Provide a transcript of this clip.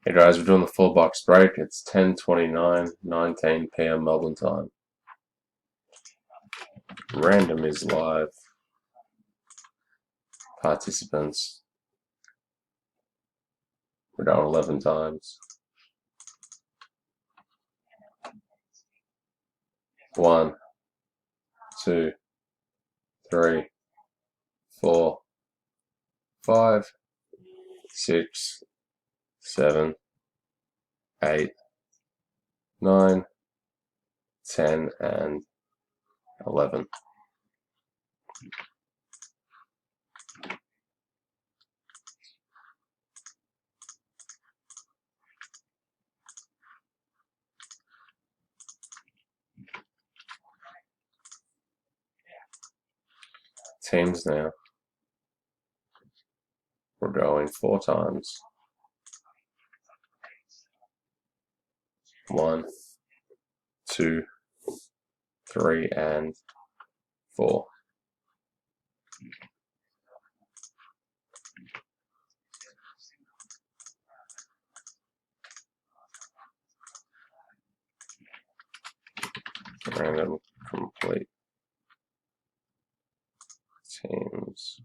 Hey guys, we're doing the full box break. It's 10:29:19 p.m. Melbourne time. Random is live. Participants. We're down 11 times. 1, 2, 3, 4, 5, 6, 7, 8, 9, 10, and 11. Teams now. We're going 4 times. 1, 2, 3, and 4. Random complete. Teams.